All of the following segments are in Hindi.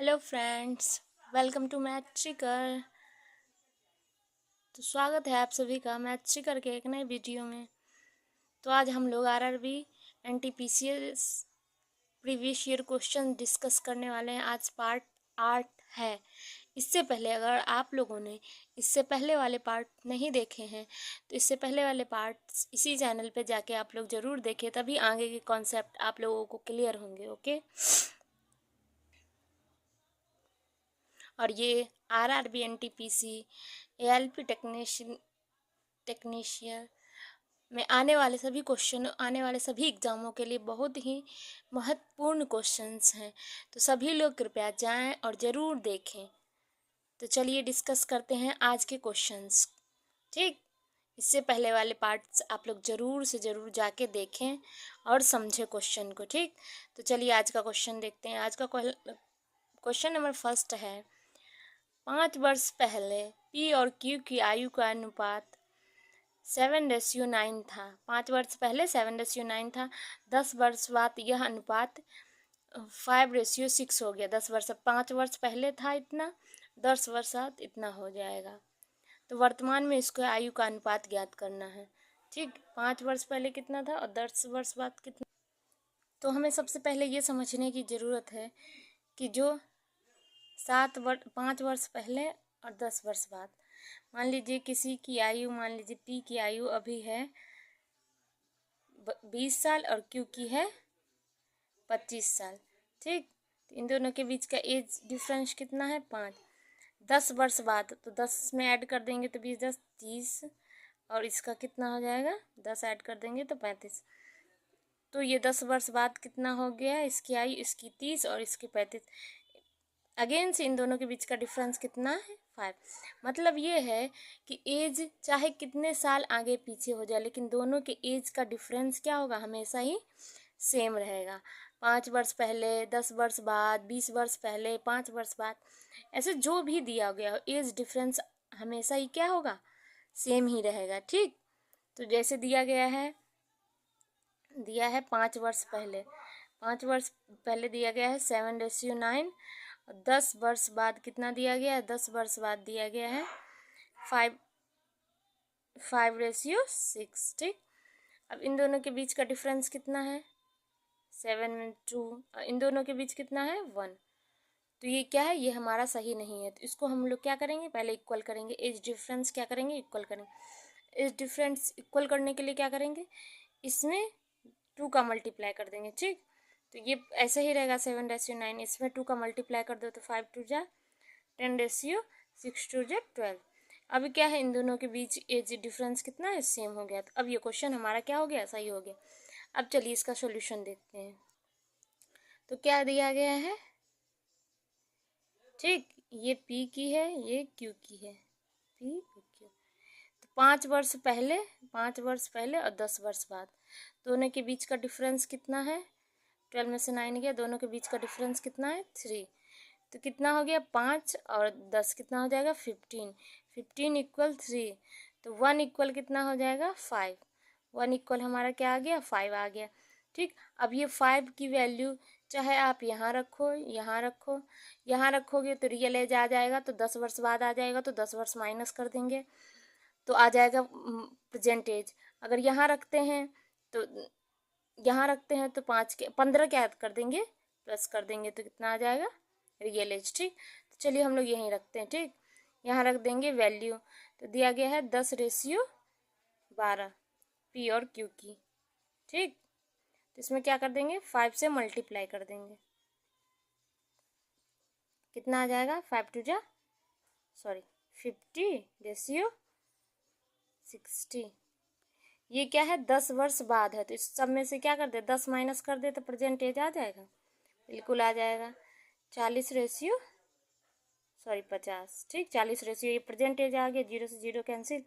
हेलो फ्रेंड्स, वेलकम टू मैथ्रिकर। तो स्वागत है आप सभी का मैथ्रिकर के एक नए वीडियो में। तो आज हम लोग RRB NTPCS previous year question discuss करने वाले हैं। आज पार्ट 8 है। इससे पहले अगर आप लोगों ने इससे पहले वाले पार्ट नहीं देखे हैं तो इससे पहले वाले पार्ट्स इसी चैनल पे जाके आप लोग ज़रूर देखें, तभी आगे के कॉन्सेप्ट आप लोगों को क्लियर होंगे। ओके। और ये आरआरबी एनटीपीसी एएलपी टेक्नीशियन में आने वाले सभी क्वेश्चन, आने वाले सभी एग्जामों के लिए बहुत ही महत्वपूर्ण क्वेश्चंस हैं। तो सभी लोग कृपया जाएं और ज़रूर देखें। तो चलिए डिस्कस करते हैं आज के क्वेश्चंस। ठीक, इससे पहले वाले पार्ट्स आप लोग ज़रूर से ज़रूर जाके देखें और समझें क्वेश्चन को। ठीक, तो चलिए आज का क्वेश्चन देखते हैं। आज का क्वेश्चन नंबर फर्स्ट है, 5 वर्ष पहले पी और क्यू की आयु का अनुपात 7:9 था। 5 वर्ष पहले 7:9 था। 10 वर्ष बाद यह अनुपात 5:6 हो गया। 10 वर्ष 5 वर्ष पहले था इतना, 10 वर्ष बाद इतना हो जाएगा। तो वर्तमान में इसको आयु का अनुपात ज्ञात करना है। ठीक, 5 वर्ष पहले कितना था और 10 वर्ष बाद कितना। तो हमें सबसे पहले ये समझने की ज़रूरत है कि जो 5 वर्ष पहले और 10 वर्ष बाद, मान लीजिए किसी की आयु, मान लीजिए पी की आयु अभी है 20 साल और क्यू की है 25 साल। ठीक, तो इन दोनों के बीच का एज डिफरेंस कितना है 5। 10 वर्ष बाद तो 10 में ऐड कर देंगे तो 20 10 30, और इसका कितना हो जाएगा, 10 ऐड कर देंगे तो 35। तो ये 10 वर्ष बाद कितना हो गया, इसकी आयु, इसकी 30 और इसकी 35। अगेन से इन दोनों के बीच का डिफरेंस कितना है 5। मतलब ये है कि एज चाहे कितने साल आगे पीछे हो जाए, लेकिन दोनों के एज का डिफरेंस क्या होगा, हमेशा ही सेम रहेगा। 5 वर्ष पहले, 10 वर्ष बाद, 20 वर्ष पहले, 5 वर्ष बाद, ऐसे जो भी दिया गया हो एज डिफरेंस हमेशा ही क्या होगा, सेम ही रहेगा। ठीक, तो जैसे दिया है 5 वर्ष पहले, 5 वर्ष पहले दिया गया है 7:9, 10 वर्ष बाद कितना दिया गया है, 10 वर्ष बाद दिया गया है 5:6। ठीक, अब इन दोनों के बीच का डिफरेंस कितना है 7 में 2, इन दोनों के बीच कितना है 1। तो ये क्या है, ये हमारा सही नहीं है। तो इसको हम लोग क्या करेंगे, पहले इक्वल करेंगे। एज डिफरेंस क्या करेंगे, इक्वल करेंगे। एज डिफरेंस इक्वल करने के लिए क्या करेंगे, इसमें 2 का मल्टीप्लाई कर देंगे। ठीक, तो ये ऐसे ही रहेगा 7:9, इसमें 2 का मल्टीप्लाई कर दो तो 5 2 जा 10, 6 2 जा 12। अभी क्या है, इन दोनों के बीच एज डिफरेंस कितना है, सेम हो गया। तो अब ये क्वेश्चन हमारा क्या हो गया, सही हो गया। अब चलिए इसका सॉल्यूशन देखते हैं। तो क्या दिया गया है, ठीक, ये पी की है, ये क्यू की है, पी और क्यू। तो 5 वर्ष पहले, 5 वर्ष पहले और 10 वर्ष बाद, दोनों के बीच का डिफरेंस कितना है, 12 में से 9 गया, दोनों के बीच का डिफरेंस कितना है 3। तो कितना हो गया 5 और 10 कितना हो जाएगा 15। 15 इक्वल 3, तो 1 इक्वल कितना हो जाएगा 5। 1 इक्वल हमारा क्या आ गया 5 आ गया। ठीक, अब ये 5 की वैल्यू चाहे आप यहाँ रखो, यहाँ रखो, यहाँ रखोगे तो रियल एज आ जाएगा, तो 10 वर्ष बाद आ जाएगा, तो 10 वर्ष माइनस कर देंगे तो आ जाएगा प्रेजेंट एज। अगर यहाँ रखते हैं तो यहाँ रखते हैं तो 5 के 15 क्या कर देंगे, प्लस कर देंगे तो कितना आ जाएगा रियल एज। ठीक, तो चलिए हम लोग यहीं रखते हैं। ठीक, यहाँ रख देंगे वैल्यू। तो दिया गया है 10:12 पी और क्यू की। ठीक, तो इसमें क्या कर देंगे 5 से मल्टीप्लाई कर देंगे, कितना आ जाएगा 5 2 जा 50:60। ये क्या है 10 वर्ष बाद है, तो इस सब में से क्या कर दे 10 माइनस कर दे तो प्रेजेंट एज आ जाएगा, बिल्कुल आ जाएगा। 50। ठीक, 40 ये प्रेजेंट एज आ गया, 0 से 0 कैंसिल,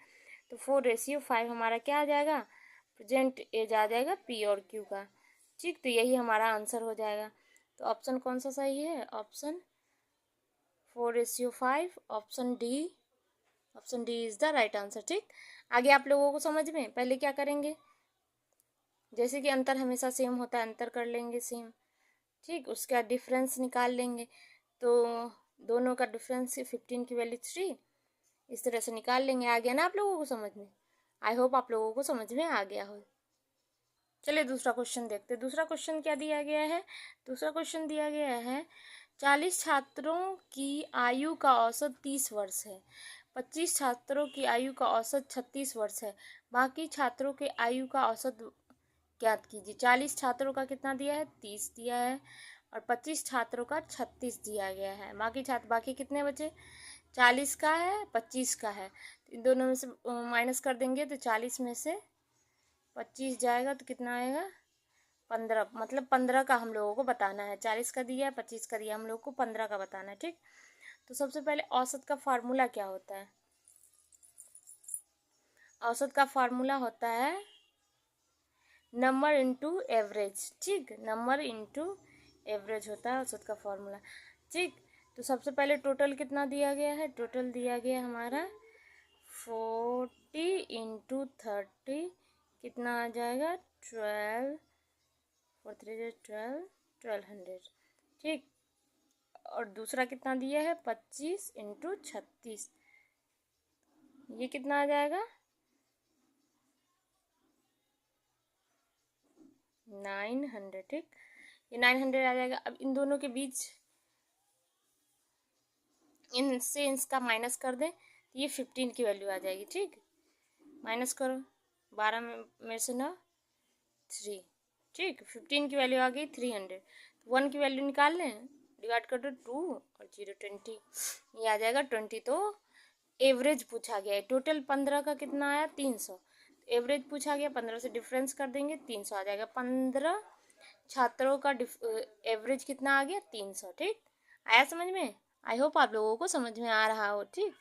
तो 4:5 हमारा क्या आ जाएगा, प्रेजेंट एज आ जाएगा पी और क्यू का। ठीक, तो यही हमारा आंसर हो जाएगा। तो ऑप्शन कौन सा सही है, option 4:5, option D is the right answer. ठीक, आगे आप लोगों को समझ में, पहले क्या करेंगे, जैसे कि अंतर हमेशा सेम होता है, अंतर कर लेंगे सेम। ठीक, उसका डिफरेंस निकाल लेंगे। तो दोनों का डिफरेंस 15 की वैल्यू 3, इस तरह से निकाल लेंगे। आ गया ना आप लोगों को समझ में? आई होप आप लोगों को समझ में आ गया हो। चलिए दूसरा क्वेश्चन देखते हैं। दूसरा क्वेश्चन क्या दिया गया है? दूसरा क्वेश्चन दिया गया है 40 छात्रों की आयु का औसत 30 वर्ष है, 25 छात्रों की आयु का औसत 36 वर्ष है, बाकी छात्रों के आयु का औसत ज्ञात कीजिए। 40 छात्रों का कितना दिया है? 30 दिया है, और 25 छात्रों का 36 दिया गया है। बाकी कितने बचे? 40 का है, 25 का है, तो इन दोनों में से माइनस कर देंगे तो 40 में से 25 जाएगा तो कितना आएगा? 15। मतलब 15 का हम लोगों को बताना है। 40 का दिया है, 25 का दिया, हम लोग को 15 का बताना है। ठीक, तो सबसे पहले औसत का फार्मूला क्या होता है? औसत का फार्मूला होता है नंबर इनटू एवरेज। ठीक, नंबर इनटू एवरेज होता है औसत का फार्मूला। ठीक, तो सबसे पहले टोटल कितना दिया गया है? टोटल दिया गया हमारा 40 इंटू 30, कितना आ जाएगा? 12, 4 3 12, 1200। ठीक, और दूसरा कितना दिया है? 25 इंटू 36, ये कितना आ जाएगा? 900। ठीक, ये 900 आ जाएगा। अब इन दोनों के बीच इनसे इसका माइनस कर दें तो ये 15 की वैल्यू आ जाएगी। ठीक, माइनस करो, 12 में से 9 3। ठीक, 15 की वैल्यू आ गई 300। तो 1 की वैल्यू निकाल लें, डिवाइड कर दो 2 और 0 20, ये आ जाएगा 20। तो एवरेज पूछा गया है। टोटल 15 का कितना आया? 300। एवरेज पूछा गया, 15 से डिफरेंस कर देंगे 300 आ जाएगा। 15 छात्रों का एवरेज कितना आ गया? 300। ठीक, आया समझ में? आई होप आप लोगों को समझ में आ रहा हो। ठीक,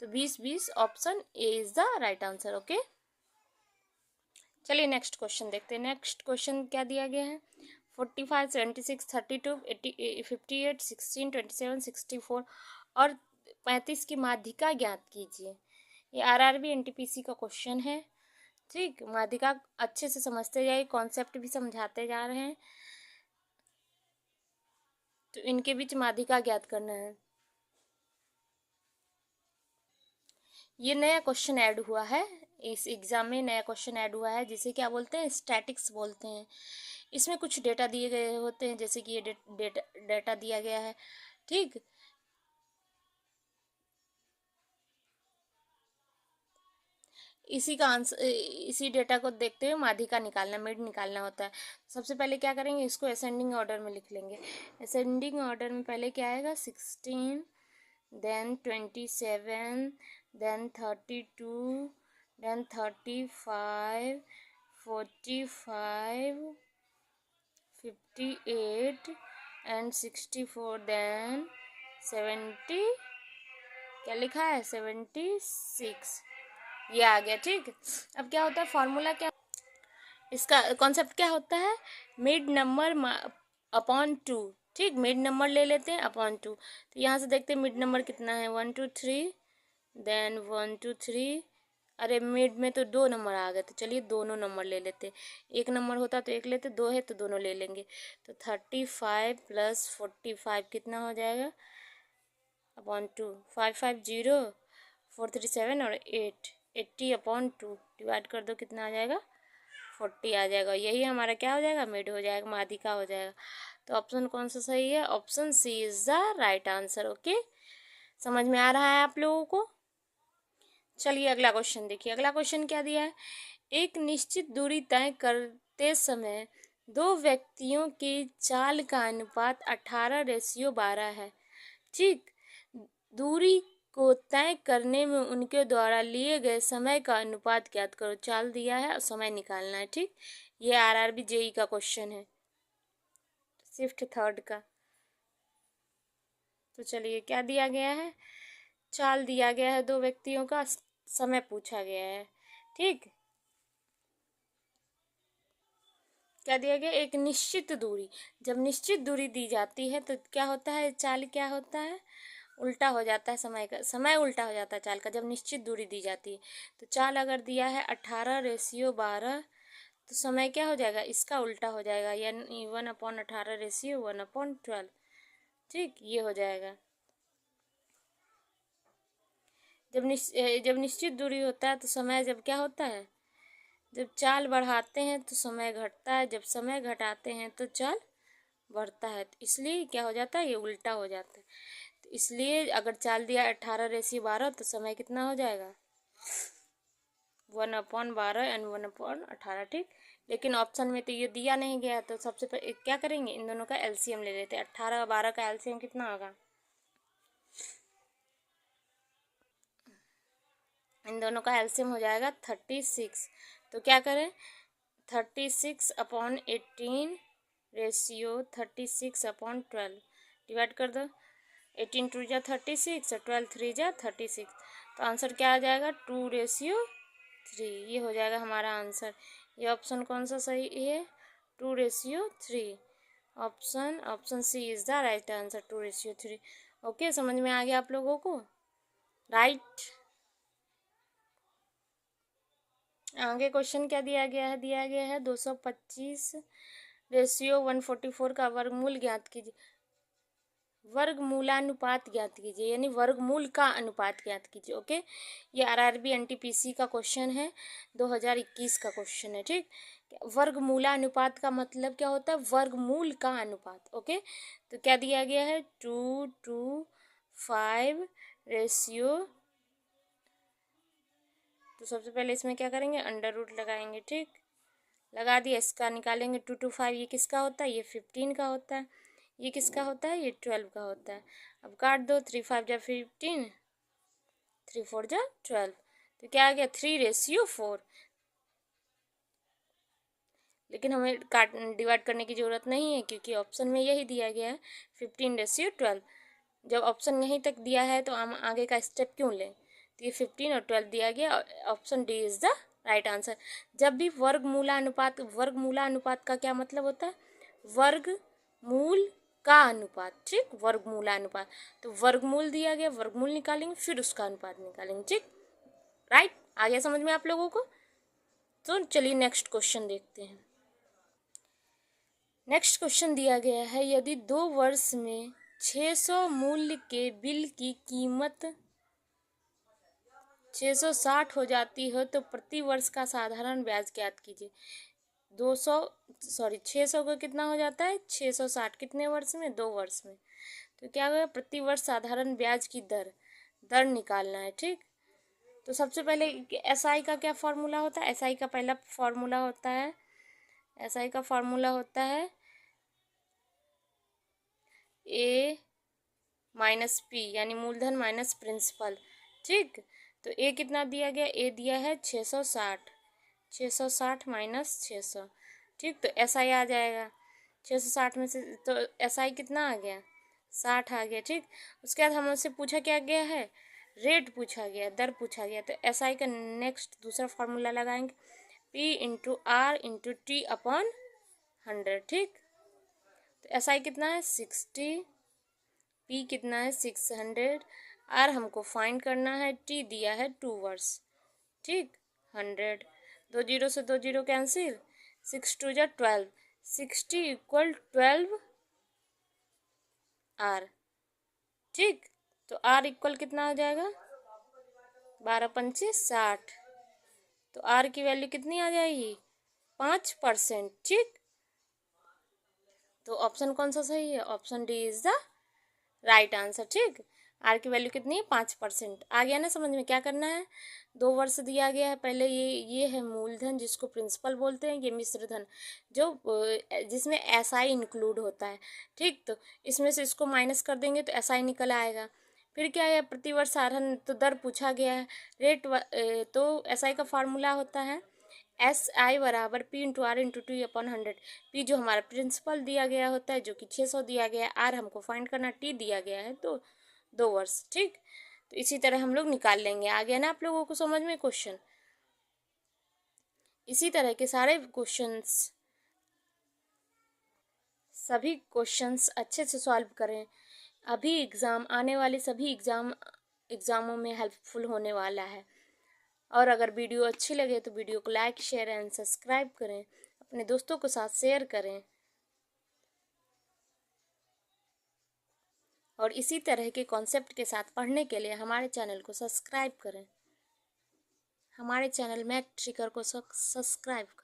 तो 20 option A is the right answer. Okay, चलिए नेक्स्ट क्वेश्चन देखते हैं। नेक्स्ट क्वेश्चन क्या दिया गया है? 45 76 32 58 16 27 64 और 35 की माध्यिका ज्ञात कीजिए। ये आरआरबी एनटीपीसी का क्वेश्चन है। ठीक, माध्यिका अच्छे से समझते जाइए, कॉन्सेप्ट भी समझाते जा रहे हैं। तो इनके बीच माध्यिका ज्ञात करना है। ये नया क्वेश्चन ऐड हुआ है, इस एग्ज़ाम में नया क्वेश्चन ऐड हुआ है, जिसे क्या बोलते हैं? स्टैटिक्स बोलते हैं। इसमें कुछ डेटा दिए गए होते हैं, जैसे कि ये डेटा दिया गया है। ठीक, इसी का आंसर, इसी डेटा को देखते हुए माध्यिका निकालना, मिड निकालना होता है। सबसे पहले क्या करेंगे? इसको असेंडिंग ऑर्डर में लिख लेंगे। असेंडिंग ऑर्डर में पहले क्या आएगा? 16, then 27, then 32, then 35, 45, 58 and 64, then 70, क्या लिखा है? 76, ये आ गया। ठीक, अब क्या होता है? फॉर्मूला क्या, इसका कॉन्सेप्ट क्या होता है? Mid number upon 2। ठीक, मिड नंबर ले लेते हैं अपॉन 2। तो यहाँ से देखते हैं मिड नंबर कितना है? 1 2 3, देन 1 2 3। अरे मिड में तो 2 नंबर आ गए, तो चलिए दोनों नंबर ले लेते। एक नंबर होता तो एक लेते, 2 है तो दोनों ले लेंगे। तो 35 प्लस 45 कितना हो जाएगा? अपॉन 2, 5 5 0, 4 3 7 और 8, 80 अपॉन 2 डिवाइड कर दो, कितना आ जाएगा? 40 आ जाएगा। यही हमारा क्या हो जाएगा? मिड हो जाएगा, माध्यिका हो जाएगा। तो ऑप्शन कौन सा सही है? Option C is the right answer. Okay, समझ में आ रहा है आप लोगों को? चलिए अगला क्वेश्चन देखिए। अगला क्वेश्चन क्या दिया है? एक निश्चित दूरी तय करते समय दो व्यक्तियों के चाल का अनुपात 18:12 है। ठीक, दूरी को तय करने में उनके द्वारा लिए गए समय का अनुपात ज्ञात करो। चाल दिया है और समय निकालना है। ठीक, ये आरआरबी जेई का क्वेश्चन है, शिफ्ट थर्ड का। तो चलिए क्या दिया गया है? चाल दिया गया है, दो व्यक्तियों का समय पूछा गया है। ठीक, क्या दिया गया? एक निश्चित दूरी। जब निश्चित दूरी दी जाती है तो क्या होता है? चाल क्या होता है? उल्टा हो जाता है समय का, समय उल्टा हो जाता है चाल का जब निश्चित दूरी दी जाती है। तो चाल अगर दिया है 18:12, तो समय क्या हो जाएगा? इसका उल्टा हो जाएगा, यानी 1/18 रेशियो 1/12। ठीक, ये हो जाएगा। जब निश्चित दूरी होता है तो समय जब क्या होता है, जब चाल बढ़ाते हैं तो समय घटता है, जब समय घटाते हैं तो चाल बढ़ता है। तो इसलिए क्या हो जाता है, ये उल्टा हो जाता है। तो इसलिए अगर चाल दिया 18:12 तो समय कितना हो जाएगा, 1/12 एंड 1/18। ठीक, लेकिन ऑप्शन में तो ये दिया नहीं गया, तो सबसे पहले क्या करेंगे, इन दोनों का एलसीएम ले लेते हैं। 18/12 का एलसीएम कितना होगा, इन दोनों का एलसीएम हो जाएगा 36। तो क्या करें, 36/18 रेशियो 36/12 डिवाइड कर दो। 18 2 जा 36 और 12 3 जा 36। तो आंसर क्या आ जाएगा, 2:3। ये हो जाएगा हमारा आंसर। ये ऑप्शन कौन सा सही है, 2:3। Option C is the right answer, 2:3। Okay, समझ में आ गया आप लोगों को, राइट। आगे क्वेश्चन क्या दिया गया है 225 रेशियो 144 का वर्गमूल ज्ञात कीजिए। वर्गमूलानुपात ज्ञात कीजिए, यानी वर्गमूल का अनुपात ज्ञात कीजिए। ओके, ये आरआरबी एनटीपीसी का क्वेश्चन है, 2021 का क्वेश्चन है। ठीक, वर्गमूलानुपात का मतलब क्या होता है, वर्गमूल का अनुपात। ओके, तो क्या दिया गया है, 2:5 रेशियो। तो सबसे पहले इसमें क्या करेंगे, अंडर रूट लगाएंगे। ठीक, लगा दिया, इसका निकालेंगे 2/5। ये किसका होता है, ये 15 का होता है। ये किसका होता है, ये 12 का होता है। अब काट दो, 3 5 जा 15, 3 4 जा 12। तो क्या आ गया, 3:4। लेकिन हमें काट डिवाइड करने की ज़रूरत नहीं है, क्योंकि ऑप्शन में यही दिया गया है 15:12। जब ऑप्शन यहीं तक दिया है तो हम आगे का स्टेप क्यों लें। तो ये 15 और 12 दिया गया, option D is the right answer. जब भी वर्गमूलानुपात का क्या मतलब होता है, वर्गमूल का अनुपात। ठीक, वर्गमूलानुपात, तो वर्गमूल दिया गया, वर्गमूल निकालेंगे, फिर उसका अनुपात निकालेंगे। ठीक, राइट, आ गया समझ में आप लोगों को। तो चलिए नेक्स्ट क्वेश्चन देखते हैं। नेक्स्ट क्वेश्चन दिया गया है, यदि 2 वर्ष में 600 मूल्य के बिल की कीमत 660 हो जाती हो तो प्रति वर्ष का साधारण ब्याज ज्ञात कीजिए। 600 का कितना हो जाता है, 660 कितने वर्ष में, 2 वर्ष में। तो क्या होगा, प्रति वर्ष साधारण ब्याज की दर निकालना है। ठीक, तो सबसे पहले एसआई का क्या फॉर्मूला होता है, एसआई का पहला फॉर्मूला होता है, एसआई का फॉर्मूला होता है ए माइनस पी, यानी मूलधन माइनस प्रिंसिपल। ठीक, तो ए कितना दिया गया, ए दिया है 660, 660 माइनस 600। ठीक, तो एसआई आ जाएगा 660 में से, तो एसआई कितना आ गया, 60 आ गया। ठीक, उसके बाद हमसे पूछा क्या गया है, रेट पूछा गया, दर पूछा गया। तो एसआई का नेक्स्ट दूसरा फार्मूला लगाएंगे, P into R into T upon 100। ठीक, तो एसआई कितना है 60, पी कितना है 600, आर हमको फाइंड करना है, टी दिया है 2 वर्ष। ठीक, 100, 2 जीरो से 2 जीरो कैंसिल, 6 2 जा 12, 60 इक्वल 12 आर। ठीक, तो आर इक्वल कितना हो जाएगा, 12 पंचे 60। तो आर की वैल्यू कितनी आ जाएगी, 5%। ठीक, तो ऑप्शन कौन सा सही है, option D is the right answer. ठीक, आर की वैल्यू कितनी है, 5%। आ गया ना समझ में, क्या करना है, 2 वर्ष दिया गया है। पहले ये है मूलधन, जिसको प्रिंसिपल बोलते हैं, ये मिश्र धन जो जिसमें एसआई इंक्लूड होता है। ठीक, तो इसमें से इसको माइनस कर देंगे तो एसआई निकल आएगा। फिर क्या है, प्रतिवर्ष साधन, तो दर पूछा गया है, तो एसआई का फार्मूला होता है SI बराबर P into R into T upon 100। P जो हमारा प्रिंसिपल दिया गया होता है, जो कि 600 दिया गया है, आर हमको फाइंड करना, टी दिया गया है तो 2 वर्ष। ठीक, तो इसी तरह हम लोग निकाल लेंगे। आ गया ना आप लोगों को समझ में क्वेश्चन। इसी तरह के सारे क्वेश्चंस, सभी क्वेश्चंस अच्छे से सॉल्व करें। अभी एग्ज़ाम आने वाले सभी एग्ज़ामों में हेल्पफुल होने वाला है। और अगर वीडियो अच्छी लगे तो वीडियो को लाइक शेयर एंड सब्सक्राइब करें, अपने दोस्तों के साथ शेयर करें। और इसी तरह के कॉन्सेप्ट के साथ पढ़ने के लिए हमारे चैनल को सब्सक्राइब करें। हमारे चैनल मैथ ट्रिकर को सब्सक्राइब करें।